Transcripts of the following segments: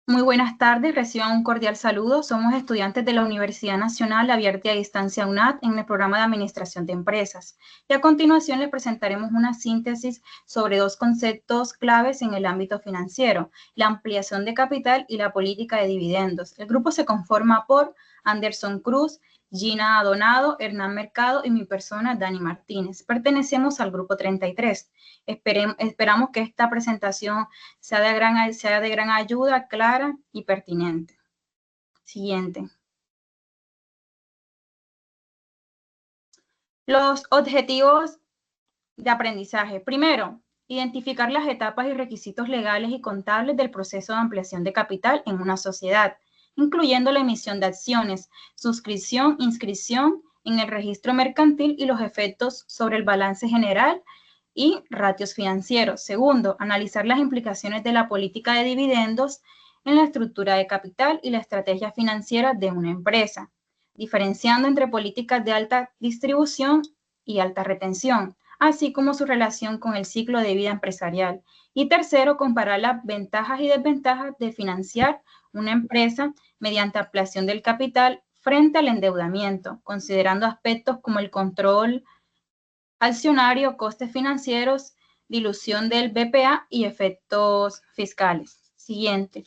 Muy buenas tardes, reciban un cordial saludo. Somos estudiantes de la Universidad Nacional Abierta y a Distancia UNAD en el programa de Administración de Empresas. Y a continuación les presentaremos una síntesis sobre dos conceptos claves en el ámbito financiero, la ampliación de capital y la política de dividendos. El grupo se conforma por Anderson Cruz, Gina Donado, Hernán Mercado y mi persona, Dani Martínez. Pertenecemos al grupo 33. Esperamos que esta presentación sea de gran ayuda, clara y pertinente. Siguiente. Los objetivos de aprendizaje. Primero, identificar las etapas y requisitos legales y contables del proceso de ampliación de capital en una sociedad, incluyendo la emisión de acciones, suscripción, inscripción en el registro mercantil y los efectos sobre el balance general y ratios financieros. Segundo, analizar las implicaciones de la política de dividendos en la estructura de capital y la estrategia financiera de una empresa, diferenciando entre políticas de alta distribución y alta retención, así como su relación con el ciclo de vida empresarial. Y tercero, comparar las ventajas y desventajas de financiar una empresa mediante ampliación del capital frente al endeudamiento, considerando aspectos como el control accionario, costes financieros, dilución del BPA y efectos fiscales. Siguiente.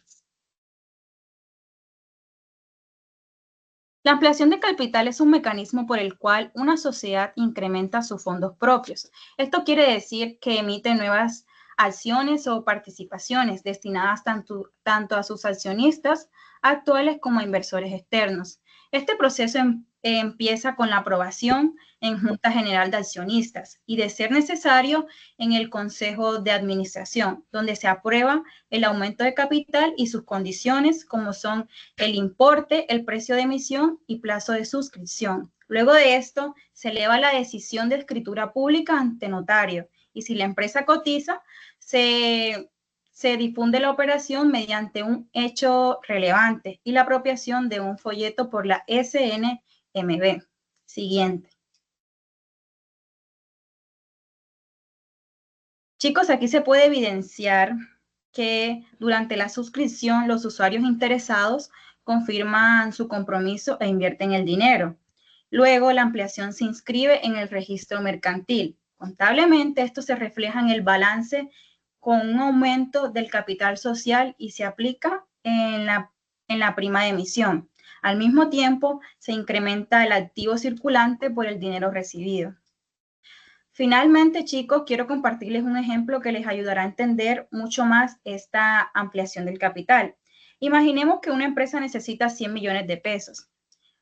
La ampliación de capital es un mecanismo por el cual una sociedad incrementa sus fondos propios. Esto quiere decir que emite nuevas acciones o participaciones destinadas tanto a sus accionistas actuales como a inversores externos. Este proceso empieza con la aprobación en Junta General de Accionistas y, de ser necesario, en el Consejo de Administración, donde se aprueba el aumento de capital y sus condiciones, como son el importe, el precio de emisión y plazo de suscripción. Luego de esto, se eleva la decisión de escritura pública ante notario y, si la empresa cotiza, se difunde la operación mediante un hecho relevante y la apropiación de un folleto por la SNMB. Siguiente. Chicos, aquí se puede evidenciar que durante la suscripción los usuarios interesados confirman su compromiso e invierten el dinero. Luego, la ampliación se inscribe en el registro mercantil. Contablemente, esto se refleja en el balance con un aumento del capital social y se aplica en la prima de emisión. Al mismo tiempo, se incrementa el activo circulante por el dinero recibido. Finalmente, chicos, quiero compartirles un ejemplo que les ayudará a entender mucho más esta ampliación del capital. Imaginemos que una empresa necesita 100 millones de pesos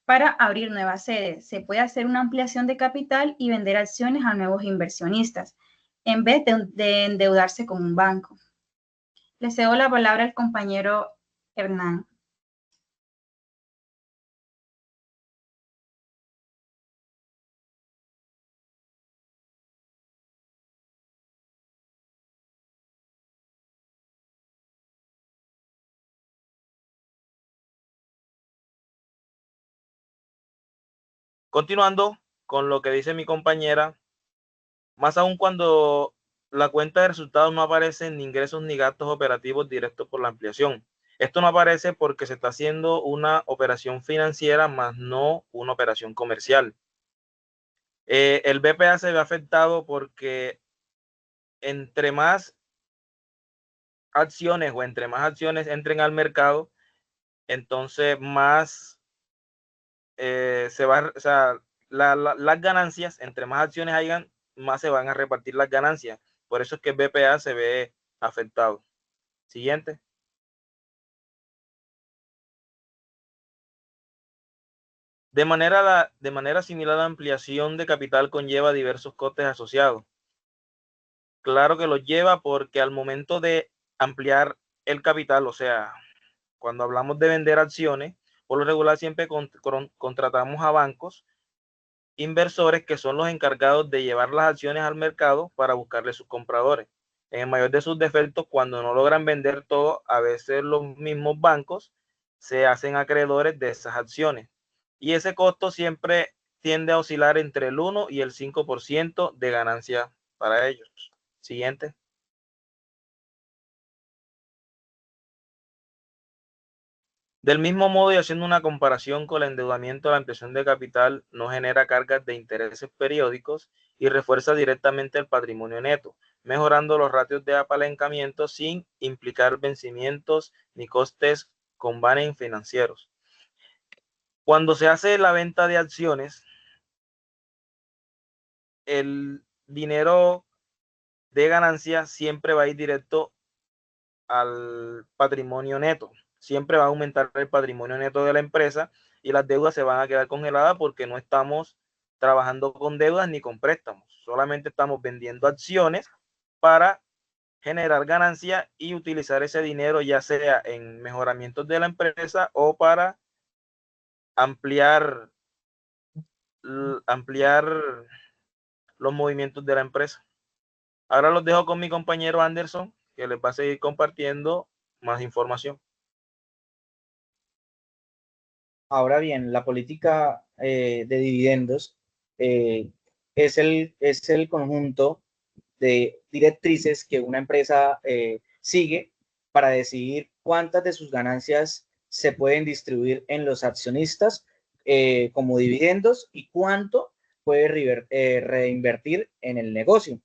para abrir nuevas sedes. Se puede hacer una ampliación de capital y vender acciones a nuevos inversionistas en vez de endeudarse con un banco. Le cedo la palabra al compañero Hernán. Continuando con lo que dice mi compañera, más aún cuando la cuenta de resultados no aparecen ni ingresos ni gastos operativos directos por la ampliación. Esto no aparece porque se está haciendo una operación financiera, más no una operación comercial. El BPA se ve afectado porque entre más acciones o entre más acciones entren al mercado, entonces más se va, o sea, las ganancias, entre más acciones hayan, más se van a repartir las ganancias. Por eso es que el BPA se ve afectado. Siguiente. De manera similar, la ampliación de capital conlleva diversos costes asociados. Claro que los lleva porque al momento de ampliar el capital, o sea, cuando hablamos de vender acciones, por lo regular siempre contratamos a bancos inversores que son los encargados de llevar las acciones al mercado para buscarle sus compradores. En el mayor de sus defectos, cuando no logran vender todo, a veces los mismos bancos se hacen acreedores de esas acciones. Y ese costo siempre tiende a oscilar entre el 1 y el 5% de ganancia para ellos. Siguiente. Del mismo modo, y haciendo una comparación con el endeudamiento, la ampliación de capital no genera cargas de intereses periódicos y refuerza directamente el patrimonio neto, mejorando los ratios de apalancamiento sin implicar vencimientos ni costes con vanes financieros. Cuando se hace la venta de acciones, el dinero de ganancia siempre va a ir directo al patrimonio neto. Siempre va a aumentar el patrimonio neto de la empresa y las deudas se van a quedar congeladas porque no estamos trabajando con deudas ni con préstamos. Solamente estamos vendiendo acciones para generar ganancia y utilizar ese dinero ya sea en mejoramientos de la empresa o para ampliar, ampliar los movimientos de la empresa. Ahora los dejo con mi compañero Anderson, que les va a seguir compartiendo más información. Ahora bien, la política de dividendos es el conjunto de directrices que una empresa sigue para decidir cuántas de sus ganancias se pueden distribuir en los accionistas como dividendos y cuánto puede reinvertir en el negocio.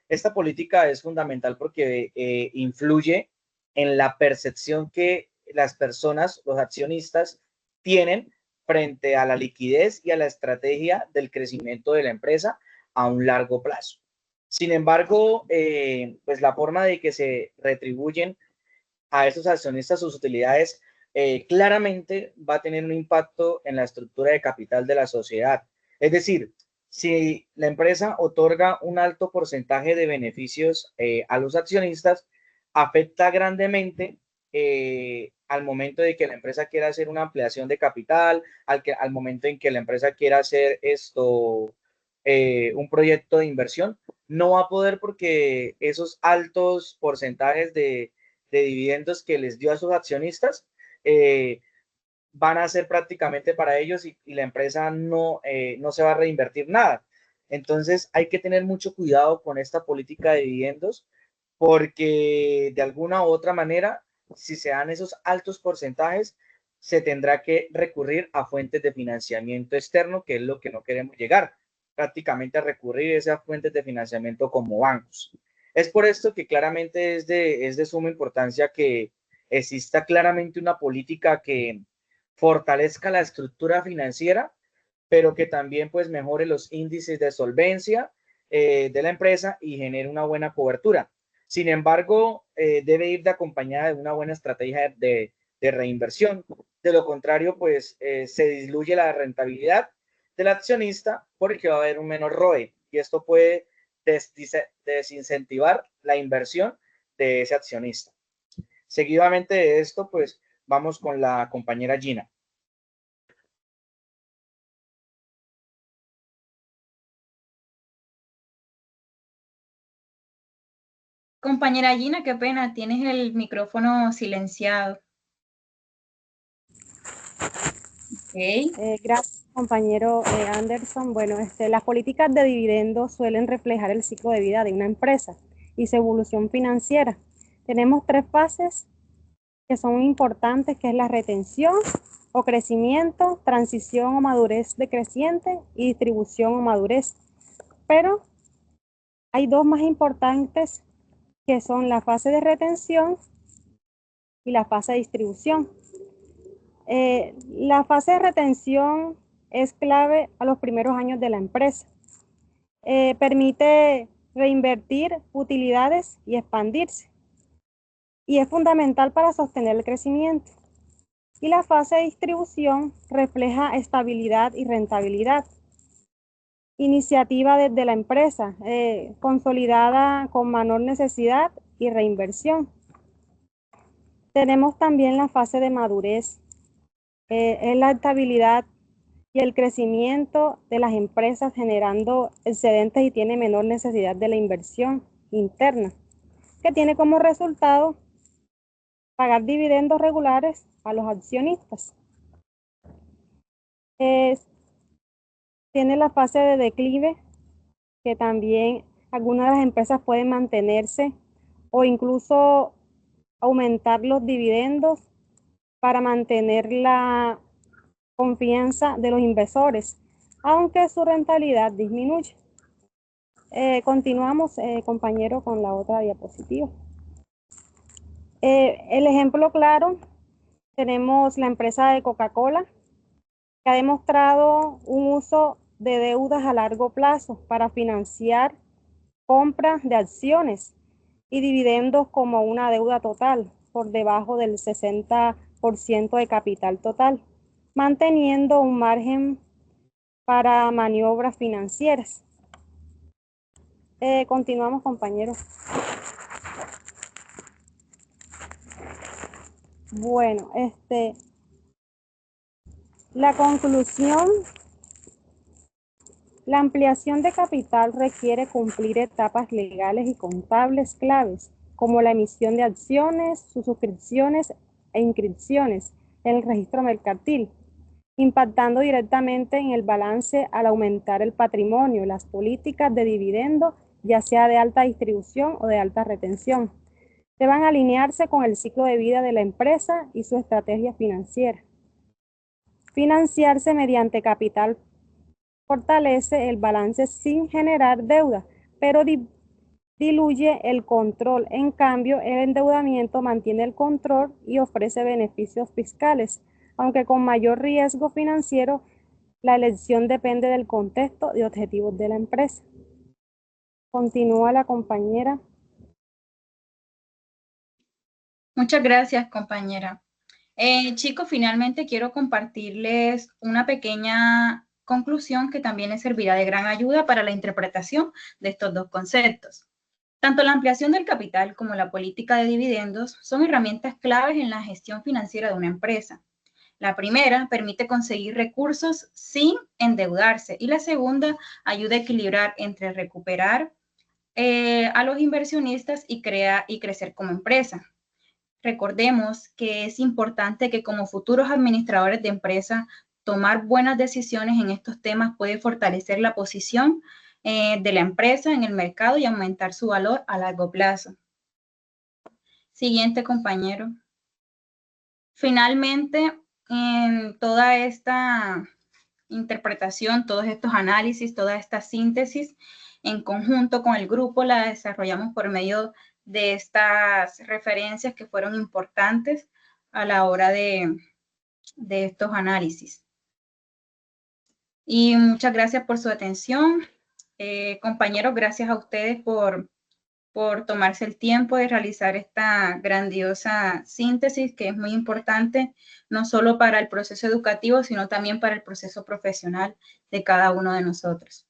Esta política es fundamental porque influye en la percepción que las personas, los accionistas, tienen frente a la liquidez y a la estrategia del crecimiento de la empresa a un largo plazo. Sin embargo, pues la forma de que se retribuyen a estos accionistas sus utilidades claramente va a tener un impacto en la estructura de capital de la sociedad. Es decir, si la empresa otorga un alto porcentaje de beneficios a los accionistas, afecta grandemente al momento de que la empresa quiera hacer una ampliación de capital, al momento en que la empresa quiera hacer un proyecto de inversión, no va a poder porque esos altos porcentajes de dividendos que les dio a sus accionistas van a ser prácticamente para ellos y la empresa no se va a reinvertir nada. Entonces hay que tener mucho cuidado con esta política de dividendos porque de alguna u otra manera, si se dan esos altos porcentajes, se tendrá que recurrir a fuentes de financiamiento externo, que es lo que no queremos llegar, prácticamente a recurrir a esas fuentes de financiamiento como bancos. Es por esto que claramente es de suma importancia que exista claramente una política que fortalezca la estructura financiera, pero que también pues mejore los índices de solvencia de la empresa y genere una buena cobertura. Sin embargo, debe ir de acompañada de una buena estrategia de reinversión. De lo contrario, pues se disluye la rentabilidad del accionista porque va a haber un menor ROE y esto puede desincentivar la inversión de ese accionista. Seguidamente de esto, pues vamos con la compañera Gina. Compañera Gina, qué pena, tienes el micrófono silenciado. Okay. Gracias, compañero Anderson. Bueno, las políticas de dividendos suelen reflejar el ciclo de vida de una empresa y su evolución financiera. Tenemos tres fases que son importantes, que es la retención o crecimiento, transición o madurez decreciente y distribución o madurez. Pero hay dos más importantes que son la fase de retención y la fase de distribución. La fase de retención es clave a los primeros años de la empresa. Permite reinvertir utilidades y expandirse. Y es fundamental para sostener el crecimiento. Y la fase de distribución refleja estabilidad y rentabilidad. Iniciativa desde la empresa, consolidada con menor necesidad y reinversión. Tenemos también la fase de madurez. Es la estabilidad y el crecimiento de las empresas generando excedentes y tiene menor necesidad de la inversión interna, que tiene como resultado pagar dividendos regulares a los accionistas. Tiene la fase de declive, que también algunas de las empresas pueden mantenerse o incluso aumentar los dividendos para mantener la confianza de los inversores, aunque su rentabilidad disminuye. Continuamos, compañero, con la otra diapositiva. El ejemplo claro, tenemos la empresa de Coca-Cola, que ha demostrado un uso de deudas a largo plazo para financiar compras de acciones y dividendos como una deuda total por debajo del 60% de capital total, manteniendo un margen para maniobras financieras. Continuamos, compañeros. Bueno, la conclusión, la ampliación de capital requiere cumplir etapas legales y contables claves, como la emisión de acciones, sus suscripciones e inscripciones en el registro mercantil, impactando directamente en el balance al aumentar el patrimonio, las políticas de dividendo, ya sea de alta distribución o de alta retención. Deban alinearse con el ciclo de vida de la empresa y su estrategia financiera. Financiarse mediante capital fortalece el balance sin generar deuda, pero diluye el control. En cambio, el endeudamiento mantiene el control y ofrece beneficios fiscales, aunque con mayor riesgo financiero. La elección depende del contexto y objetivos de la empresa. Continúa la compañera. Muchas gracias, compañera. Chicos, finalmente quiero compartirles una pequeña conclusión que también les servirá de gran ayuda para la interpretación de estos dos conceptos. Tanto la ampliación del capital como la política de dividendos son herramientas claves en la gestión financiera de una empresa. La primera permite conseguir recursos sin endeudarse y la segunda ayuda a equilibrar entre recuperar a los inversionistas y crecer como empresa. Recordemos que es importante que como futuros administradores de empresa, tomar buenas decisiones en estos temas puede fortalecer la posición de la empresa en el mercado y aumentar su valor a largo plazo. Siguiente, compañero. Finalmente, en toda esta interpretación, todos estos análisis, toda esta síntesis, en conjunto con el grupo la desarrollamos por medio de estas referencias que fueron importantes a la hora de estos análisis. Y muchas gracias por su atención. Compañeros, gracias a ustedes por tomarse el tiempo de realizar esta grandiosa síntesis que es muy importante, no solo para el proceso educativo, sino también para el proceso profesional de cada uno de nosotros.